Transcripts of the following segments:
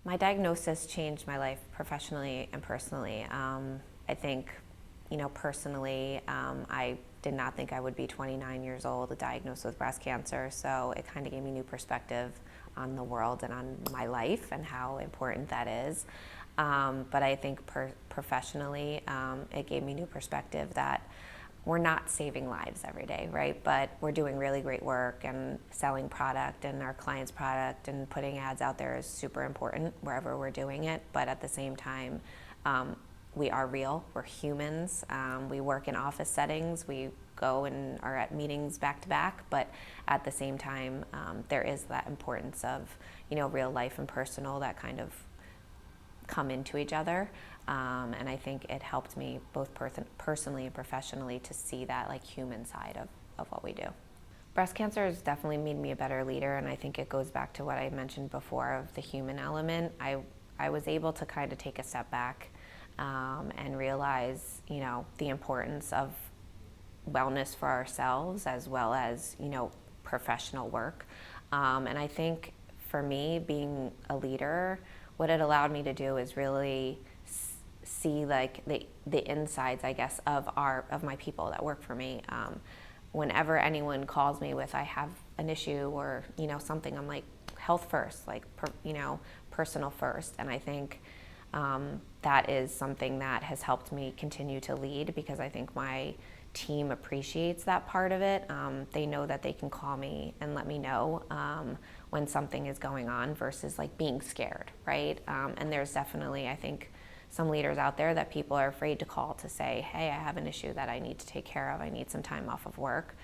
My diagnosis changed my life professionally and personally. I think, personally, I did not think I would be 29 years old diagnosed with breast cancer, so it kind of gave me new perspective on the world and on my life and how important that is. But I think professionally, it gave me new perspective that we're not saving lives every day, right? But we're doing really great work, and selling product and our clients' product and putting ads out there is super important wherever we're doing it. But at the same time, we are real, we're humans. We work in office settings, we go and are at meetings back to back, but at the same time, there is that importance of, real life and personal that kind of come into each other. And I think it helped me both personally and professionally to see that like human side of what we do. Breast cancer has definitely made me a better leader, and I think it goes back to what I mentioned before of the human element. I was able to kind of take a step back and realize, the importance of wellness for ourselves as well as, professional work. And I think for me, being a leader, what it allowed me to do is really see like the insides, I guess, of my people that work for me. Whenever anyone calls me with I have an issue or something, I'm like, health first, like personal first. And I think that is something that has helped me continue to lead, because I think my team appreciates that part of it. They know that they can call me and let me know when something is going on versus like being scared, right? And there's definitely, I think, some leaders out there that people are afraid to call to say, hey, I have an issue that I need to take care of. I need some time off of work.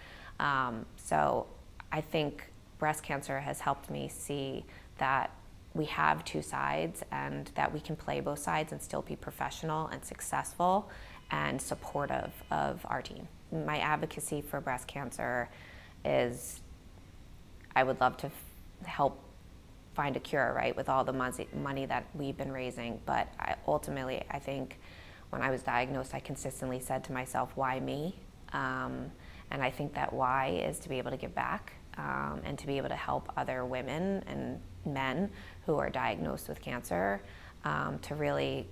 So I think breast cancer has helped me see that we have two sides and that we can play both sides and still be professional and successful and supportive of our team. My advocacy for breast cancer is I would love to help find a cure, right, with all the money that we've been raising. But ultimately, I think when I was diagnosed, I consistently said to myself, why me? And I think that why is to be able to give back and to be able to help other women and men who are diagnosed with cancer, to really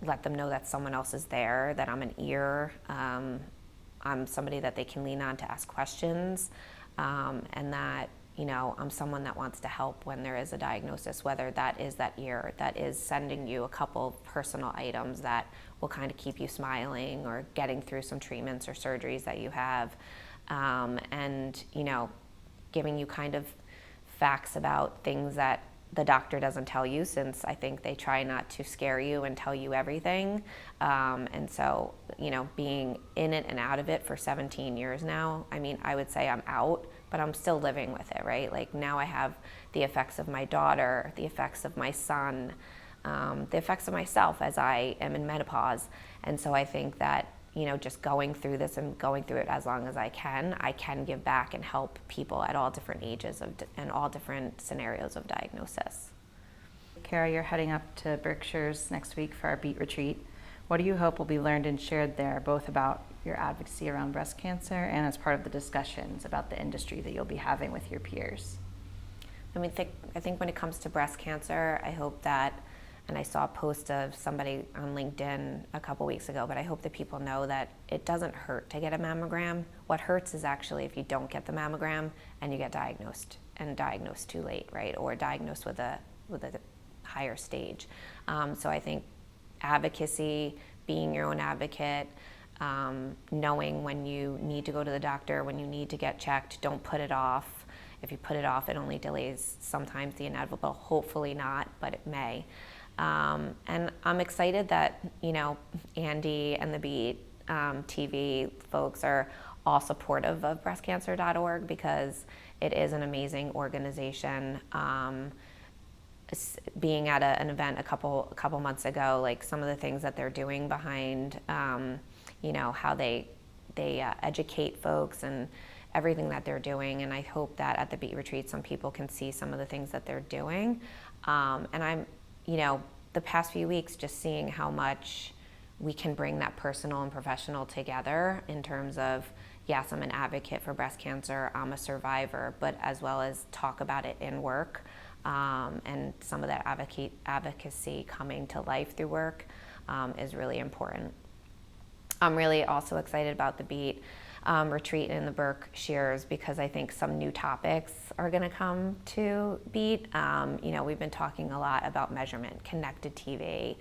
let them know that someone else is there, that I'm an ear, I'm somebody that they can lean on to ask questions, and that I'm someone that wants to help when there is a diagnosis, whether that is that ear, that is sending you a couple personal items that will kind of keep you smiling, or getting through some treatments or surgeries that you have, and giving you kind of facts about things that the doctor doesn't tell you, since I think they try not to scare you and tell you everything. And so, being in it and out of it for 17 years now, I mean, I would say I'm out, but I'm still living with it, right? Like now I have the effects of my daughter, the effects of my son, the effects of myself as I am in menopause. And so I think that, just going through this and going through it as long as I can give back and help people at all different ages and all different scenarios of diagnosis. Kara, you're heading up to Berkshires next week for our Beat Retreat. What do you hope will be learned and shared there, both about your advocacy around breast cancer and as part of the discussions about the industry that you'll be having with your peers? I think when it comes to breast cancer, I hope that, and I saw a post of somebody on LinkedIn a couple weeks ago, but I hope that people know that it doesn't hurt to get a mammogram. What hurts is actually if you don't get the mammogram and you get diagnosed too late, right? Or diagnosed with a higher stage. So I think advocacy, being your own advocate, knowing when you need to go to the doctor, when you need to get checked, don't put it off. If you put it off, it only delays sometimes the inevitable, hopefully not, but it may. And I'm excited that, Andy and the Beat TV folks are all supportive of breastcancer.org, because it is an amazing organization. Being at an event a couple months ago, like some of the things that they're doing behind, how they educate folks and everything that they're doing. And I hope that at the Beat Retreat, some people can see some of the things that they're doing. And I'm, the past few weeks, just seeing how much we can bring that personal and professional together in terms of, yes, I'm an advocate for breast cancer, I'm a survivor, but as well as talk about it in work. and some of that advocacy coming to life through work is really important. I'm really also excited about the Beat retreat in the Berkshires because I think some new topics are going to come to Beat. We've been talking a lot about measurement, connected TV,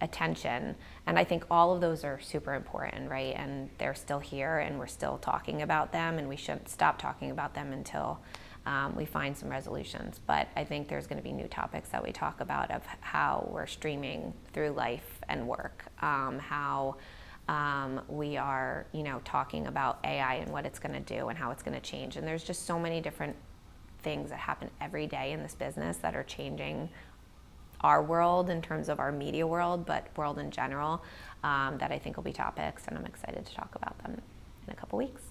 attention, and I think all of those are super important, right? And they're still here, and we're still talking about them, and we shouldn't stop talking about them until we find some resolutions. But I think there's going to be new topics that we talk about of how we're streaming through life and work, how we are, talking about AI and what it's going to do and how it's going to change. And there's just so many different things that happen every day in this business that are changing our world in terms of our media world, but world in general, that I think will be topics, and I'm excited to talk about them in a couple weeks.